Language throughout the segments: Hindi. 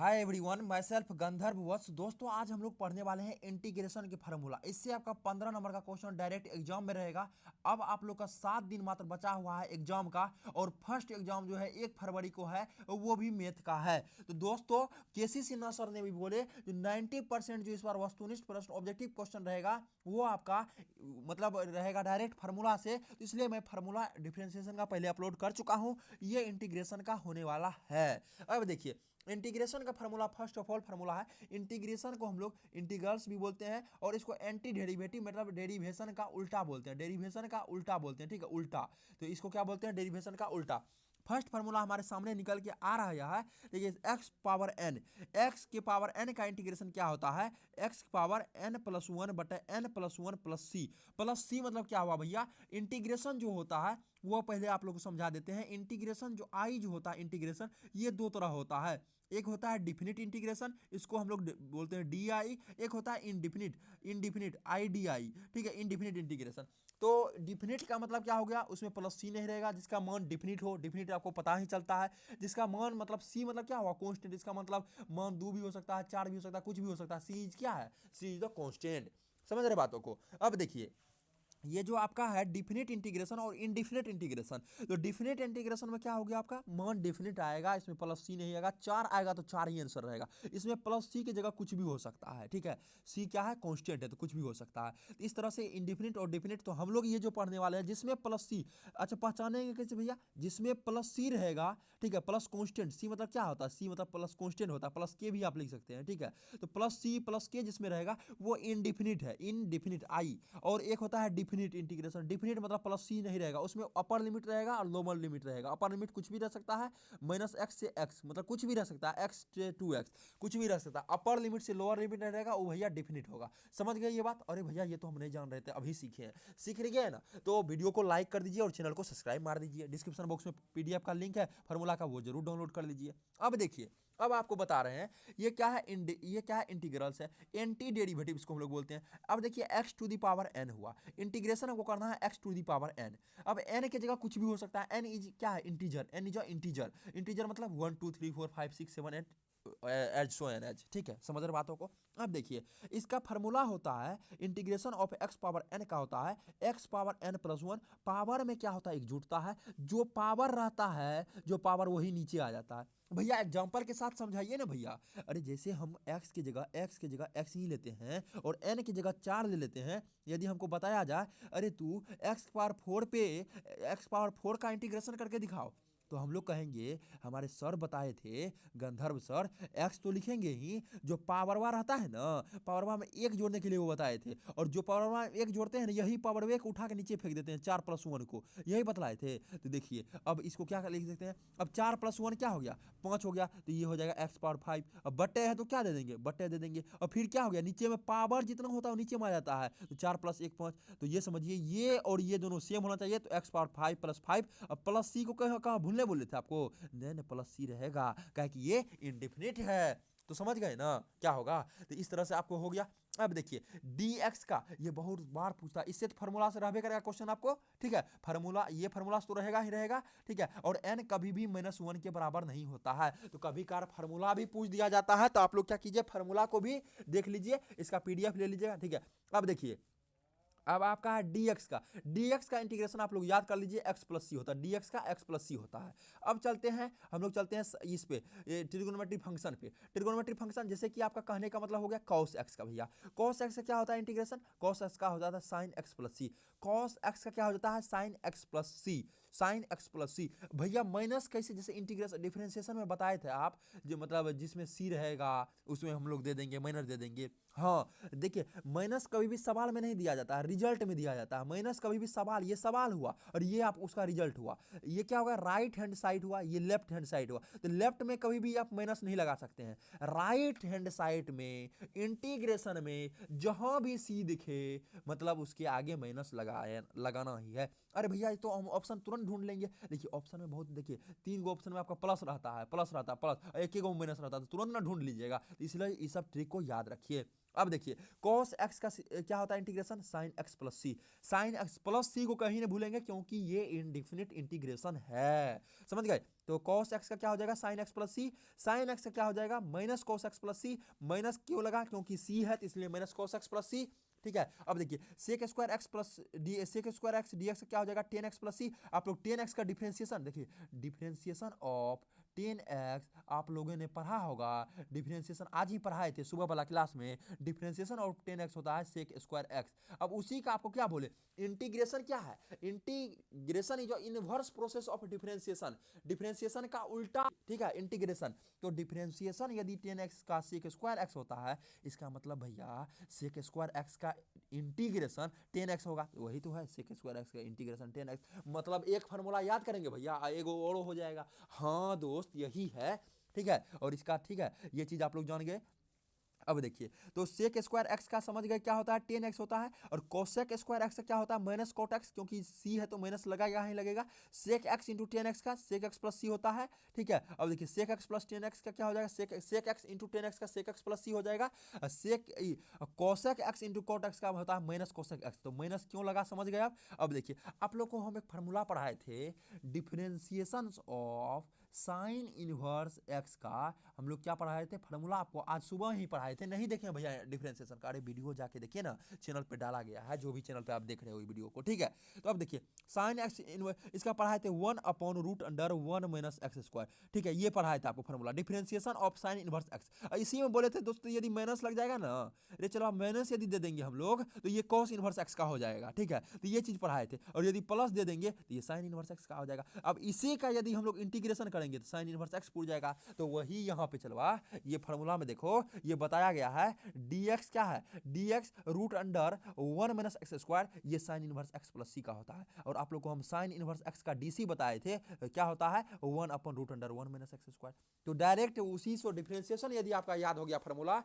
हाय एवरीवन, माई सेल्फ गंधर्व वत्स। दोस्तों, आज हम लोग पढ़ने वाले हैं इंटीग्रेशन के फार्मूला। इससे आपका 15 नंबर का क्वेश्चन डायरेक्ट एग्जाम में रहेगा। अब आप लोग का 7 दिन मात्र बचा हुआ है एग्जाम का, और फर्स्ट एग्जाम जो है 1 फरवरी को है, वो भी मैथ का है। तो दोस्तों, केसी सिन्हा सर ने भी बोले जो 90% जो इस बार वस्तुनिष्ठ प्रश्न ऑब्जेक्टिव क्वेश्चन रहेगा वो आपका मतलब रहेगा डायरेक्ट फार्मूला से। तो इसलिए मैं फार्मूला डिफरेंशिएशन का पहले अपलोड कर चुका हूँ, ये इंटीग्रेशन का होने वाला है। अब देखिए, इंटीग्रेशन का formula first of all formula है। इंटीग्रेशन को हम लोग इंटीग्रल्स भी बोलते हैं, और इसको एंटी डेरिवेटिव मतलब डेरिवेशन का उल्टा बोलते हैं। डेरिवेशन का उल्टा बोलते हैं, ठीक है, उल्टा। तो इसको क्या बोलते हैं? डेरिवेशन का उल्टा। फर्स्ट फार्मूला हमारे सामने निकल के आ रहा है। देखिए, एक्स पावर एन, एक्स के पावर एन का इंटीग्रेशन क्या होता है? X power n plus one बटे n plus one plus C. Plus C मतलब क्या हुआ भैया? इंटीग्रेशन जो होता है वो पहले आप लोग को समझा देते हैं। इंटीग्रेशन जो आई जो होता है इंटीग्रेशन, ये दो तरह होता है। एक होता है डिफिनिट इंटीग्रेशन, इसको हम लोग बोलते हैं डी आई। एक होता है indefinite, indefinite I D I, ठीक है, इनडिफिनिट इंटीग्रेशन। तो डिफिनिट का मतलब क्या हो गया? उसमें प्लस सी नहीं रहेगा, जिसका मान डिफिनिट हो। डिफिनिट आपको पता ही चलता है, जिसका मान मतलब सी मतलब क्या हुआ? कांस्टेंट। इसका मतलब मान 2 भी हो सकता है, 4 भी हो सकता है, कुछ भी हो सकता है। सी इज क्या है? सी इज द कांस्टेंट। समझ रहे बातों को? अब देखिए, ये जो आपका है डिफिनिट इंटीग्रेशन और इनडिफिनिट इंटीग्रेशन। तो डिफिनिट इंटीग्रेशन में क्या हो गया? आपका मान डिफिनिट आएगा, इसमें प्लस सी नहीं आएगा। 4 आएगा तो 4 ही आंसर रहेगा। इसमें प्लस सी की जगह कुछ भी हो सकता है, ठीक है। सी क्या है? कांस्टेंट है, तो कुछ भी हो सकता है। तो इस तरह से इनडिफिनिट और डिफिनिट तो हम लोग ये जो पढ़ने वाले हैं जिसमें प्लस सी, अच्छा पहचानेंगे कैसे भैया? जिसमें प्लस सी रहेगा, ठीक है, प्लस कांस्टेंट। सी मतलब क्या होता है? सी मतलब प्लस कांस्टेंट होता है, प्लस के भी आप लिख सकते हैं, ठीक है। तो प्लस सी प्लस के जिसमें रहेगा वो इनडिफिनिट है, इनडिफिनिट आई। और एक होता है डिफिनिट इंटीग्रेशन। डिफिनिट मतलब प्लस सी नहीं रहेगा, उसमें अपर लिमिट रहेगा और लोअर लिमिट रहेगा। अपर लिमिट कुछ भी रह सकता है, माइनस एक्स से एक्स मतलब कुछ भी रह सकता है, एक्स से 2x कुछ भी रह सकता है। अपर लिमिट से लोअर लिमिट नहीं रहेगा, वो भैया डिफिनिट होगा। समझ गए ये बात? अरे भैया, ये तो हम नहीं जान रहे थे, अभी सीखे हैं। सीख गए ना? तो वीडियो को लाइक कर दीजिए और चैनल को सब्सक्राइब मार दीजिए। डिस्क्रिप्शन बॉक्स में पीडीएफ का लिंक है फार्मूला का, वो जरूर डाउनलोड कर लीजिए। अब देखिए, अब आपको बता रहे हैं ये क्या है? ये क्या है? इंटीग्रल्स है, एंटी डेरिवेटिव इसको हम लोग बोलते हैं। अब देखिए, x to the power n हुआ, इंटीग्रेशन हमको करना है x to the power n। अब n की जगह कुछ भी हो सकता है। n इज क्या है? Integer. n is integer. Integer मतलब 1 2 3 4 5 6 7 8 एज सो एन एज, ठीक है। समझ रहे बातों को? अब देखिए, इसका फार्मूला होता है integration of x power n का होता है x power n plus one. Power में क्या होता है? एक जुड़ता है। जो पावर रहता है, जो पावर वही नीचे आ जाता है। भैया एग्जांपल के साथ समझाइए ना भैया। अरे जैसे हम x की जगह x ही लेते हैं और n की जगह 4 ले लेते हैं। यदि हमको बताया जाए अरे तू x पावर 4 पे x पावर 4 का इंटीग्रेशन करके दिखाओ, तो हम लोग कहेंगे हमारे सर बताए थे, गंधर्व सर, एक्स तो लिखेंगे ही, जो पावरवा रहता है ना, पावरवा में एक जोड़ने के लिए वो बताए थे। और जो पावरवा में एक जोड़ते हैं ना, यही पावर एक उठा के नीचे फेंक देते हैं 4 प्लस 1 को, यही बतलाए थे। तो देखिए, अब इसको क्या लिख सकते हैं? अब 4 प्लस 1 क्या हो गया? 5 हो गया। तो ये हो जाएगा एक्स पावर 5। अब बट्टे है तो क्या दे देंगे? बट्टे दे देंगे। और फिर क्या हो गया? नीचे में पावर जितना होता है वो नीचे में आ जाता है, तो 4 प्लस 1 5। तो ये समझिए, ये और ये दोनों सेम होना चाहिए। तो एक्स पावर 5 प्लस 5। अब प्लस सी को कहाँ भूलने बोले थे आपको? नहीं, प्लस सी रहेगा, क्या कि ये इंडिफिनिट है। तो समझ गए ना क्या होगा? तो इस तरह से आपको हो गया। अब देखिए, dx का ये बहुत बार पूछता है, इससे तो फार्मूला से रहबे करेगा क्वेश्चन आपको, ठीक है। फार्मूला, ये फार्मूला तो रहेगा ही रहेगा, ठीक है। और n कभी भी -1 के बराबर नहीं होता है, तो कभी कार फार्मूला भी पूछ दिया जाता है। तो आप लोग क्या कीजिए, फार्मूला को भी देख लीजिए, इसका पीडीएफ ले लीजिएगा, ठीक है। अब देखिए, अब आपका है dx का इंटीग्रेशन आप लोग याद कर लीजिए, x प्लस सी होता है। dx का x प्लस सी होता है। अब चलते हैं, हम लोग चलते हैं इस पे, ट्रिगोनोमेट्री फंक्शन पे। ट्रिगोनोमेट्री फंक्शन जैसे कि आपका कहने का मतलब हो गया cos x का। भैया cos x का क्या होता है इंटीग्रेशन? cos x का हो जाता है sin x प्लस सी। cos x का क्या हो जाता है? sin x plus C. sin x plus सी। भैया माइनस कैसे? जैसे इंटीग्रेशन डिफरेंशिएशन में बताए थे आप, जो मतलब जिसमें सी रहेगा उसमें हम लोग दे देंगे माइनस दे देंगे। हाँ देखिए, माइनस कभी भी सवाल में नहीं दिया जाता है, रिजल्ट में दिया जाता है। माइनस कभी भी सवाल, ये सवाल हुआ और ये आप उसका रिजल्ट हुआ। ये क्या होगा? राइट हैंड साइड हुआ, ये लेफ्ट हैंड साइड हुआ। तो लेफ्ट में कभी भी आप माइनस नहीं लगा सकते हैं। राइट हैंड साइड में इंटीग्रेशन में जहां भी सी दिखे, मतलब उसके आगे माइनस लगाना ही है। अरे भैया, ये तो हम ऑप्शन तुरंत तुरंत ढूंढ लेंगे। देखिए ऑप्शन में बहुत, देखिए 3 गो ऑप्शन में आपका प्लस रहता है, प्लस रहता है, प्लस एक एक गो माइनस रहता है, तो तुरंत ना ढूंढ लीजिएगा। तो इसलिए इस सब ट्रिक को याद रखिए। अब देखिए cos x का क्या होता है integration, sin x plus C. sin x plus सी को कहीं नहीं भूलेंगे क्योंकि ये इनडिफिनिट इंटीग्रेशन है, समझ गए। तो cos x का क्या हो जाएगा, sin x plus C. sin x का क्या हो जाएगा, minus cos x plus C. Minus क्यों लगा, क्योंकि c है तो इसलिए minus cos x plus C. ठीक है, अब देखिए sec square x plus D, sec square x D x क्या हो जाएगा, 10x प्लस सी। आप लोग 10x का डिफरेंशिएशन देखिए, डिफरेंशिएशन ऑफ 10x आप लोगों ने पढ़ा होगा, डिफरेंशिएशन आज ही पढ़ाए थे सुबह वाला क्लास में। डिफरेंशिएशन ऑफ 10x होता है सेक स्क्वायर एक्स। अब उसी का आपको क्या बोले, इंटीग्रेशन क्या है, integration is inverse process of differentiation, differentiation का उल्टा, ठीक है, इंटीग्रेशन। तो डिफरेंशिएशन यदि 10x का सेक स्क्वायर एक्स होता है, इसका मतलब भैया सेक स्क्वायर एक्स का इंटीग्रेशन 10x होगा, वही तो है सेक स्क्वायर एक्स का इंटीग्रेशन 10x। मतलब एक फार्मूला याद करेंगे भैया, एगो और हो जाएगा। हाँ दोस्त यही है, ठीक है, और इसका ठीक है, ये चीज आप लोग जान गए। अब देखिए तो सेक स्क्वायर एक्स का समझ गए क्या होता है, 10x होता है। और कोसेक स्क्वायर एक्स का क्या होता है, माइनस कोट एक्स, क्योंकि सी है तो माइनस लगेगा ही लगेगा। सेक एक्स इंटू 10x का सेक एक्स प्लस सी होता है, ठीक है। अब देखिए सेक एक्स प्लस 10x का क्या हो जाएगा, सेक एक्स इंटू 10x का सेक एक्स प्लस सी हो जाएगा। Sec cosec x into cot x का होता है माइनस कोसेक एक्स, तो माइनस क्यों लगा समझ गए आप। अब देखिए आप लोग को हम एक फार्मूला पढ़ाए थे, differentiation of sine inverse x का हम लोग क्या पढ़ाए थे, फार्मूला आपको आज सुबह ही पढ़ाए थे। नहीं देखे भैया डिफरेंशिएशन का, अरे वीडियो जाके देखिए ना, चैनल पे डाला गया है, जो भी चैनल पे आप देख रहे हो वीडियो को, ठीक है। तो अब देखिए साइन एक्स इसका पढ़ाए थे 1/√(1 - x², ठीक है, ये पढ़ाए थे आपको formula, differentiation of sine inverse x. इसी में बोले थे दोस्तों यदि माइनस लग जाएगा ना, अरे चलो आप माइनस यदि दे देंगे हम लोग तो ये कॉस इनवर्स एक्स का हो जाएगा, ठीक है। तो ये चीज पढ़ाए थे, और यदि प्लस दे देंगे तो ये साइन इनवर्स एक्स का हो जाएगा। अब इसी का यदि हम लोग इंटीग्रेशन करेंगे तो साइन इनवर्स एक्स पूछ जाएगा। तो वही यहाँ पे चलवा, ये फार्मूला में देखो ये बताया गया है, dx क्या है, dx √(1 - x², ये साइन इनवर्स x प्लस सी का होता है। और आप लोग को हम साइन इनवर्स x का dc बताए थे, क्या होता है 1/√(1 - x²। तो डायरेक्ट उसी से डिफरेंशिएशन यदि आपका याद हो गया फार्मूला,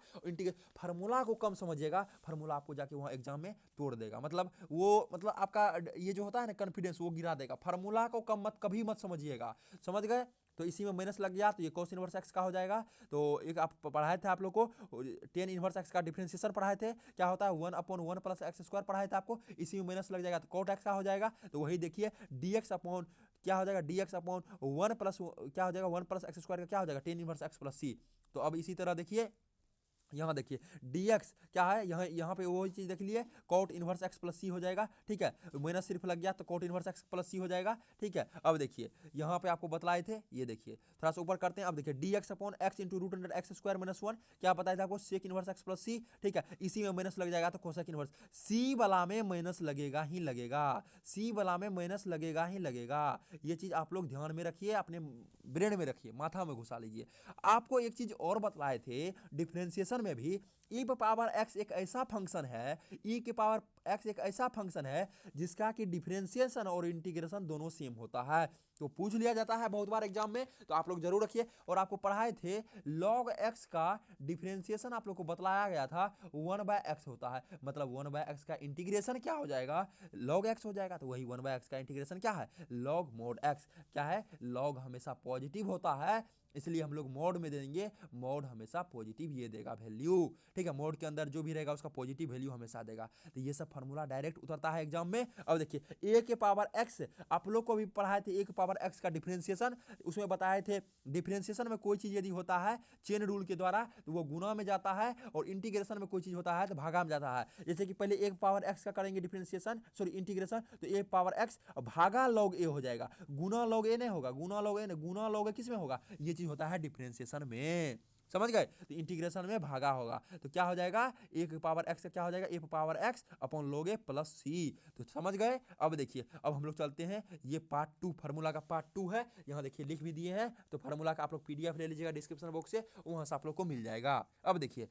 फार्मूला को कम समझिएगा, फार्मूला आपको जाके वहाँ एग्जाम में तोड़ देगा, मतलब वो मतलब आपका ये जो होता है ना कॉन्फिडेंस वो गिरा देगा। फार्मूला को कम मत कभी मत समझिएगा, समझ गए। तो इसी में माइनस लग गया तो ये cos इनवर्स एक्स का हो जाएगा। तो एक आप पढ़ाए थे आप लोग को 10 इनवर्स एक्स का डिफरेंशिएशन पढ़ाए थे, क्या होता है 1/(1 + x² पढ़ाए थे आपको, इसी में माइनस लग जाएगा तो cot x का हो जाएगा। तो वही देखिए dx अपॉन क्या हो जाएगा, dx अपॉन 1 प्लस क्या हो जाएगा 1 + x² का क्या हो जाएगा 10 इनवर्स x प्लस सी। तो अब इसी तरह देखिए यहाँ देखिए dx क्या है, यहाँ पे वही चीज देख लिए, cot inverse x plus C हो जाएगा, ठीक है, माइनस सिर्फ लग गया तो cot inverse x plus C हो जाएगा, ठीक है। अब देखिए यहाँ पे आपको बतलाए थे, ये देखिए थोड़ा सा ऊपर करते हैं। अब देखिए dx upon x into √(x² - 1) क्या बताया था आपको, sec inverse x plus C, ठीक है। इसी में माइनस लग जाएगा तो कोसेक इनवर्स, सी वाला में माइनस लगेगा ही लगेगा, सी वाला में माइनस लगेगा ही लगेगा। ये चीज आप लोग ध्यान में रखिए, अपने ब्रेन में रखिए, माथा में घुसा लीजिए। आपको एक चीज और बतलाए थे डिफरेंशिएशन में भी, e की पावर x एक ऐसा फंक्शन है, e की पावर x एक ऐसा फंक्शन है जिसका कि डिफरेंशिएशन और इंटीग्रेशन दोनों सेम होता है। तो पूछ लिया जाता है बहुत बार एग्जाम में, तो आप लोग जरूर रखिए। और आपको पढ़ाए थे log x का डिफरेंशिएशन आप लोग को बतलाया गया था 1/x होता है, मतलब 1/x का इंटीग्रेशन क्या हो जाएगा, log x हो जाएगा। तो वही 1/x का इंटीग्रेशन क्या है, log mod x। क्या है, log हमेशा पॉजिटिव होता है, इसलिए हम लोग मोड में देंगे, मोड हमेशा पॉजिटिव ये देगा वैल्यू, ठीक है। मोड के अंदर जो भी रहेगा उसका पॉजिटिव वैल्यू हमेशा देगा। तो ये सब फार्मूला डायरेक्ट उतरता है एग्जाम में। अब देखिए a के पावर x आप लोग को भी पढ़ाए थे, a के पावर x का डिफरेंशिएशन, उसमें बताए थे डिफरेंशिएशन में कोई चीज यदि होता है चेन रूल के द्वारा तो वो गुना में जाता है, और इंटीग्रेशन में कोई चीज होता है तो भागा में जाता है। जैसे कि पहले a पावर x का करेंगे डिफरेंशिएशन, सॉरी इंटीग्रेशन, तो a पावर x भागा log a हो जाएगा, गुना log a नहीं होगा, गुना log a नहीं, गुना log a किस में होगा, ये चीज होता है डिफरेंशिएशन में, समझ गए। तो इंटीग्रेशन में भागा होगा तो क्या हो जाएगा, a की पावर x क्या हो जाएगा, a power x upon log a plus c. तो समझ गए। अब देखिए अब हम लोग चलते हैं, ये पार्ट 2 फार्मूला का पार्ट 2 है, यहाँ देखिए लिख भी दिए हैं। तो फार्मूला का आप लोग PDF ले लीजिएगा डिस्क्रिप्शन बॉक्स से, वहां से आप लोग को मिल जाएगा। अब देखिए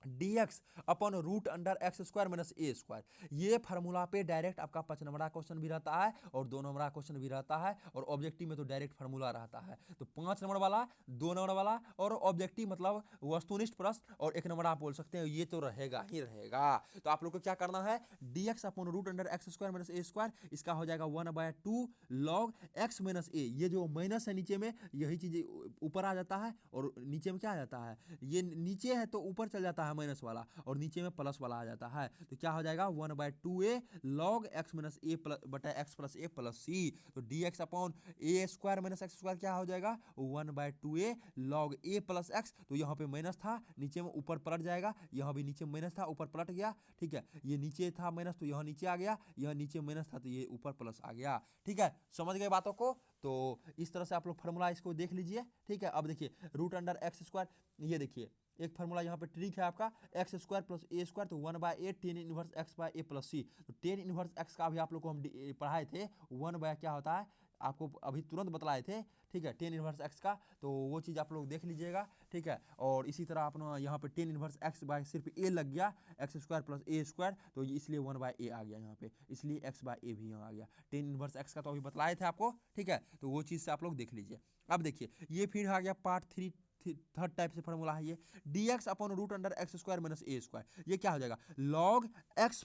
dx upon root under x square minus a square. ये फार्मूला पे डायरेक्ट आपका 5 नंबर का क्वेश्चन भी रहता है और 2 नंबर का क्वेश्चन भी रहता है, और ऑब्जेक्टिव में तो डायरेक्ट फार्मूला रहता है। तो 5 नंबर वाला, 2 नंबर वाला और ऑब्जेक्टिव मतलब वस्तुनिष्ठ प्रश्न और 1 नंबर आप बोल सकते हैं, ये तो रहेगा ही रहेगा। तो आप लोग को क्या करना है, dx upon root under x square minus a square, इसका हो जाएगा 1/2 लॉग एक्स माइनस ए। ये जो माइनस है नीचे में, यही चीज ऊपर आ जाता है और नीचे में क्या आ जाता है, ये नीचे है तो ऊपर चल जाता है माइनस वाला, और नीचे में प्लस वाला आ जाता है। तो क्या हो जाएगा 1/2a लॉग एक्स माइनस ए बटा एक्स प्लस ए प्लस सी। तो डी एक्स अपॉन ए स्क्वायर माइनस एक्स स्क्वायर क्या हो जाएगा 1/2a लॉग ए प्लस एक्स। तो यहाँ पे माइनस था, नीचे में ऊपर पलट जाएगा, यहाँ भी नीचे माइनस था ऊपर पलट गया, ठीक है। ये नीचे था माइनस तो यहाँ नीचे आ गया, यह नीचे माइनस था तो ये ऊपर प्लस आ गया, ठीक है। समझ गए बातों को। तो इस तरह से आप लोग फार्मूला इसको देख लीजिए, ठीक है। अब देखिए रूट अंडर एक्स स्क्वायर, ये देखिए एक फार्मूला यहाँ पे ट्रिक है आपका, एक्स स्क्वायर प्लस ए स्क्वायर, तो 1/8 tan inverse x by a plus c. तो टेन इनवर्स एक्स का भी आप लोग को हम पढ़ाए थे, 1 क्या होता है आपको अभी तुरंत बतलाए थे, ठीक है, टेन इनवर्स एक्स का। तो वो चीज़ आप लोग देख लीजिएगा, ठीक है। और इसी तरह अपना यहाँ पे टेन इनवर्स एक्स बाय सिर्फ ए लग गया, एक्स स्क्वायर प्लस ए स्क्वायर, तो इसलिए 1/a आ गया यहाँ पे, इसलिए एक्स बाय ए भी यहाँ आ गया। टेन इनवर्स एक्स का तो अभी बतलाए थे आपको, ठीक है। तो वो चीज़ से आप लोग देख लीजिए। अब देखिए ये फिर आ गया पार्ट 3, थर्ड टाइप से फॉर्मूला है ये, dx upon root under x square minus a square. ये क्या हो जाएगा लॉग एक्स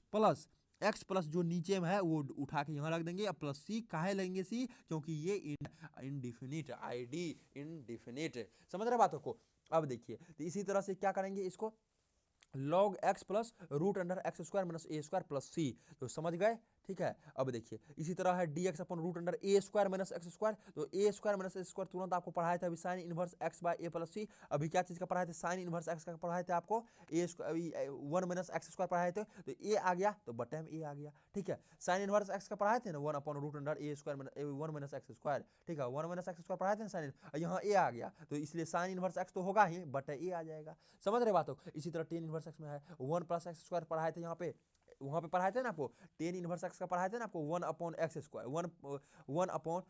प्लस जो नीचे में है वो उठा के यहाँ रख देंगे, अब प्लस सी काहे लेंगे सी, क्योंकि ये इनडिफिनिट आईडी इनडिफिनिट, समझ रहे बातों को। अब देखिए तो इसी तरह से क्या करेंगे इसको, log x plus root under x square minus a square plus c. तो समझ गए, ठीक है। अब देखिए इसी तरह है d x upon root under a square minus x square, तो a square minus x square तुरंत आपको पढ़ाए थे अभी sine inverse x by a plus c. अभी क्या चीज़ का पढ़ाए थे, साइन इनवर्स एक्स का पढ़ाए थे आपको, ए स्क्वायर 1 माइनस एक्स स्क्वायर पढ़ाए थे, तो ए आ गया तो बटे में ए आ गया, ठीक है। साइन इनवर्स एक्स का पढ़ाए थे ना 1 upon root under a square 1 minus x square, ठीक है, 1 माइनस एक्स स्क्वायर पढ़ाए थे ना साइन, यहाँ ए आ गया तो इसलिए साइन इनवर्स एक्स तो होगा ही, बटे ए आ जाएगा। समझ रहे बातों। इसी तरह टेन इनवर्स एक्स में है 1 प्लस एक्स स्क्वायर पढ़ाए थे यहाँ पे, वहाँ पे पढ़ाए थे ना आपको, टेन इनवर्स एक्स का पढ़ाए थे ना आपको 1 upon x square, 1 upon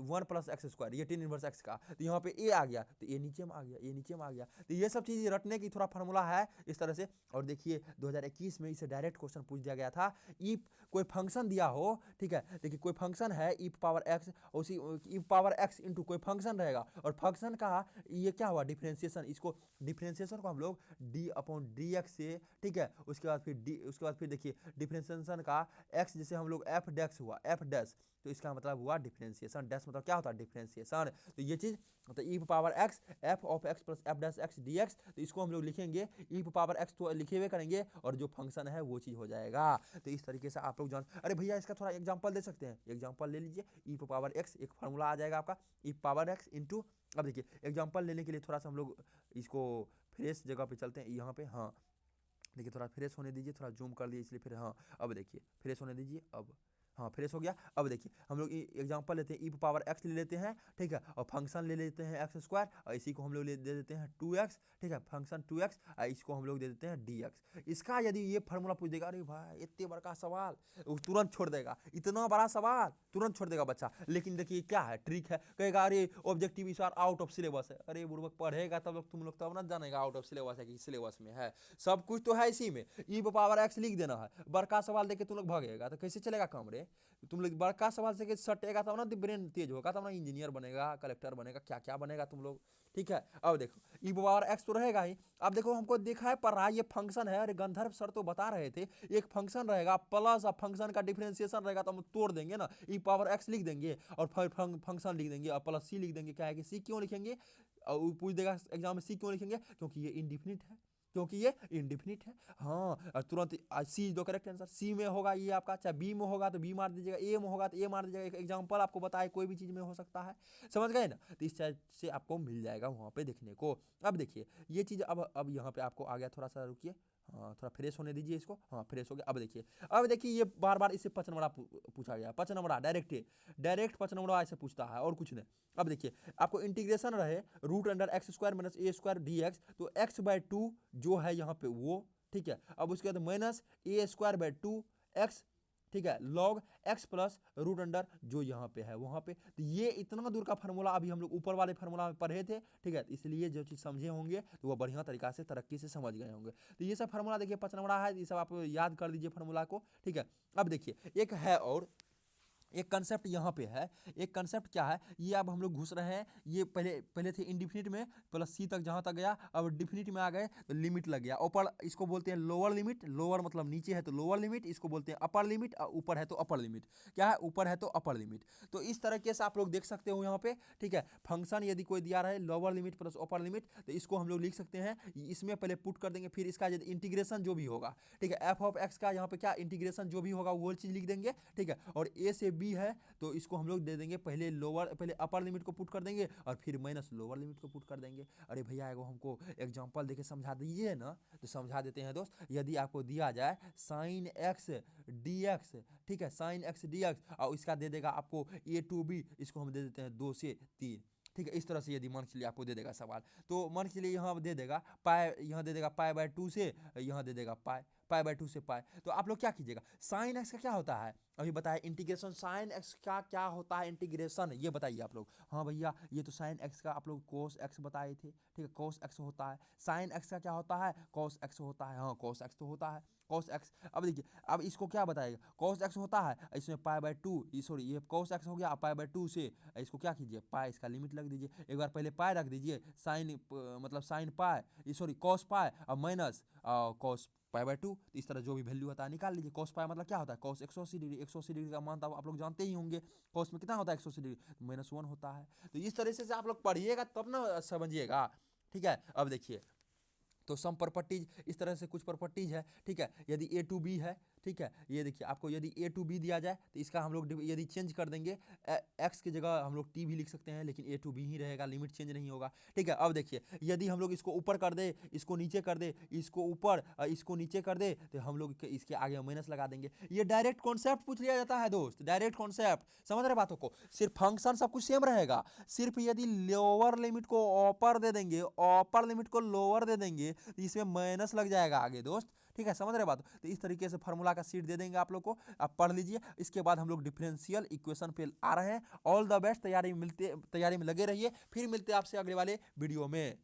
1 plus x square, ये टेन इनवर्स एक्स का, तो यहाँ पे ए आ गया तो ए नीचे में आ गया, ए नीचे में आ गया। तो ये सब चीज़ रटने की थोड़ा फार्मूला है इस तरह से। और देखिए 2021 में इसे डायरेक्ट क्वेश्चन पूछ दिया गया था, इफ कोई फंक्शन दिया हो, ठीक है, देखिए कोई फंक्शन है इफ पावर एक्स, उसी इफ पावर एक्स इंटू कोई फंक्शन रहेगा, और फंक्शन का ये क्या हुआ डिफ्रेंसिएशन, इसको डिफ्रेंसिएशन को हम लोग डी अपॉन डी एक्स से, ठीक है, उसके बाद फिर डी, उसके बाद फिर देखिए डिफ्रेंसिएशन का एक्स, जैसे हम लोग एफ डैक्स हुआ एफ डैश, तो इसका मतलब हुआ डिफ्रेंसिएशन, डैश मतलब क्या होता है डिफ्रेंसिएशन। तो ये चीज़ तो e power x f of x plus f dash x D x, तो इसको हम लोग लिखेंगे ई पावर एक्स तो लिखे हुए करेंगे, और जो फंक्शन है वो चीज़ हो जाएगा। तो इस तरीके से आप लोग जान, अरे भैया इसका थोड़ा एग्जाम्पल दे सकते हैं, एग्जाम्पल ले लीजिए, ई पावर एक्स एक फार्मूला आ जाएगा आपका ई पावर एक्स इंटू, अब देखिए एग्जाम्पल लेने के लिए थोड़ा सा हम लोग इसको फ्रेश जगह पे चलते हैं यहाँ पे, हाँ देखिए थोड़ा फ्रेश होने दीजिए, थोड़ा जूम कर दिए इसलिए फिर, हाँ अब देखिए फ्रेश होने दीजिए, अब हाँ फ्रेश हो गया। अब देखिए हम लोग एग्जांपल लेते हैं ई पावर एक्स ले लेते हैं, ठीक है, और फंक्शन ले लेते हैं एक्स स्क्वायर, और इसी को हम लोग दे देते हैं 2x, ठीक है, फंक्शन 2x, और इसको हम लोग दे देते हैं dx। इसका यदि ये फार्मूला पूछ देगा, अरे भाई इतने बड़ा सवाल, वो तुरंत छोड़ देगा, इतना बड़ा सवाल तुरंत छोड़ देगा बच्चा। लेकिन देखिए क्या है ट्रिक है, कहेगा अरे ऑब्जेक्टिव इस बार आउट ऑफ सिलेबस है, अरे बुड़बक पढ़ेगा तब लोग तुम लोग तब ना जानेगा आउट ऑफ सिलेबस है कि सिलेबस में है, सब कुछ तो है इसी में, ई पावर एक्स लिख देना है, बड़का सवाल देके तुम लोग भागेगा तो कैसे चलेगा काम रे। तुम लोग बड़का सवाल से सटेगा तब ना ब्रेन तेज होगा, तब ना इंजीनियर बनेगा, कलेक्टर बनेगा, क्या क्या बनेगा तुम लोग, ठीक है। अब देखो ई पावर एक्स तो रहेगा ही, अब देखो हमको देखा है पढ़ रहा है ये फंक्शन है, अरे गंधर्व सर तो बता रहे थे एक फंक्शन रहेगा प्लस फंक्शन का डिफरेंशिएशन रहेगा, तो हम तोड़ देंगे ना, ई पावर एक्स लिख देंगे और फिर फंक्शन लिख देंगे और प्लस सी लिख देंगे। क्या है कि सी क्यों लिखेंगे, और पूछ देगा एग्जाम में सी क्यों लिखेंगे, क्योंकि ये इंडिफिनिट है, क्योंकि ये इंडिफिनिट है, हाँ। और तुरंत सी दो करेक्ट आंसर, सी में होगा ये आपका, चाहे बी में होगा तो बी मार दीजिएगा, ए में होगा तो ए मार दीजिएगा, एक एग्जांपल आपको बताए कोई भी चीज़ में हो सकता है, समझ गए ना। तो इस टाइप से आपको मिल जाएगा वहाँ पे देखने को। अब देखिए ये चीज़ अब यहाँ पे आपको आ गया, थोड़ा सा रुकिए, हाँ थोड़ा फ्रेश होने दीजिए इसको, हाँ फ्रेश हो गया। अब देखिए ये बार बार इससे 5 नंबर पूछा गया, 5 नंबर डायरेक्ट 5 नंबर ऐसे पूछता है और कुछ नहीं। अब देखिए आपको इंटीग्रेशन रहे root under x square minus a square d x, तो x/2 जो है यहाँ पे वो, ठीक है, अब उसके बाद minus a square by 2 x, ठीक है, log x plus root under जो यहाँ पे है वहाँ पे। तो ये इतना दूर का फार्मूला अभी हम लोग ऊपर वाले फार्मूला में पढ़े थे, ठीक है, इसलिए जो चीज़ समझे होंगे तो वो बढ़िया तरीका से तरक्की से समझ गए होंगे। तो ये सब फार्मूला देखिए 5 नंबर है, ये सब आप याद कर लीजिए फार्मूला को, ठीक है। अब देखिए एक है और एक कंसेप्ट यहाँ पे है, एक कंसेप्ट क्या है, ये अब हम लोग घुस रहे हैं, ये पहले थे इनडिफिनिट में प्लस सी तक जहाँ तक गया, अब डिफिनिट में आ गए तो लिमिट लग गया। ऊपर इसको बोलते हैं लोअर लिमिट, लोअर मतलब नीचे है तो लोअर लिमिट, इसको बोलते हैं अपर लिमिट, और ऊपर है तो अपर लिमिट। क्या है, ऊपर है तो अपर लिमिट। तो इस तरीके से आप लोग देख सकते हो यहाँ पे, ठीक है। फंक्शन यदि कोई दिया रहे lower limit plus upper limit, तो इसको हम लोग लिख सकते हैं, इसमें पहले पुट कर देंगे, फिर इसका यदि इंटीग्रेशन जो भी होगा, ठीक है, एफ ऑफ एक्स का यहाँ पे क्या इंटीग्रेशन जो भी होगा वो चीज़ लिख देंगे, ठीक है। और ए से बी है तो इसको हम लोग दे देंगे, पहले अपर लिमिट को पुट कर देंगे और फिर माइनस लोअर लिमिट को पुट कर देंगे। अरे भैया एगो हमको एग्जांपल देके समझा दीजिए ना, तो समझा देते हैं दोस्त। यदि आपको दिया जाए साइन एक्स डी एक्स, ठीक है, साइन एक्स डी एक्स, और इसका दे देगा आपको ए टू बी, इसको हम दे देते हैं 2 से 3, ठीक है। इस तरह से यदि मान के लिए आपको दे देगा सवाल, तो मान के लिए यहाँ दे देगा पाई, यहाँ दे देगा पाई बाय 2 से, यहाँ दे देगा पाई, पाई बाय 2 से पाई। तो आप लोग क्या कीजिएगा, साइन एक्स का क्या होता है अभी बताया इंटीग्रेशन, साइन एक्स का क्या होता है इंटीग्रेशन, ये बताइए आप लोग। हाँ भैया ये तो साइन एक्स का आप लोग कोस एक्स बताए थे, ठीक है, कोस एक्स होता है। साइन एक्स का क्या होता है, कोस एक्स होता है, हाँ कोस एक्स तो होता है, कोस एक्स। अब देखिए अब इसको क्या बताएगा, कोस एक्स होता है, इसमें पाई बाय 2, सॉरी ये कोस एक्स हो गया, पाई बाय 2 से इसको क्या कीजिए पाई, इसका लिमिट लग दीजिए। एक बार पहले पाई रख दीजिए, साइन मतलब sine pi, sorry cos pi और माइनस कॉस पाई बाय 2, इस तरह जो भी वैल्यू होता है निकाल लीजिए। कॉस पाई मतलब क्या होता है, कॉस 180 डिग्री, 180 डिग्री का मान तो आप लोग जानते ही होंगे, कॉस में कितना होता है 180 डिग्री, -1 होता है। तो इस तरह से आप लोग पढ़िएगा तब ना समझिएगा, ठीक है। अब देखिए तो सम प्रॉपर्टीज इस तरह से कुछ प्रॉपर्टीज है, ठीक है। यदि ए टू बी है, ठीक है, ये देखिए आपको यदि ए टू बी दिया जाए तो इसका हम लोग यदि चेंज कर देंगे, एक्स की जगह हम लोग टी भी लिख सकते हैं, लेकिन ए टू बी ही रहेगा, लिमिट चेंज नहीं होगा, ठीक है। अब देखिए यदि हम लोग इसको ऊपर कर दे, इसको नीचे कर दे, इसको ऊपर इसको नीचे कर दे, तो हम लोग इसके आगे माइनस लगा देंगे। ये डायरेक्ट कॉन्सेप्ट पूछ लिया जाता है दोस्त, डायरेक्ट कॉन्सेप्ट, समझ रहे बातों को। सिर्फ फंक्शन सब कुछ सेम रहेगा, सिर्फ यदि लोअर लिमिट को अपर दे देंगे, अपर लिमिट को लोअर दे देंगे, इसमें माइनस लग जाएगा आगे दोस्त, ठीक है, समझ रहे बात। तो इस तरीके से फार्मूला का सीट दे देंगे आप लोग को, आप पढ़ लीजिए। इसके बाद हम लोग डिफरेंशियल इक्वेशन पे आ रहे हैं। ऑल द बेस्ट, तैयारी में लगे रहिए, फिर मिलते हैं आपसे अगले वाले वीडियो में।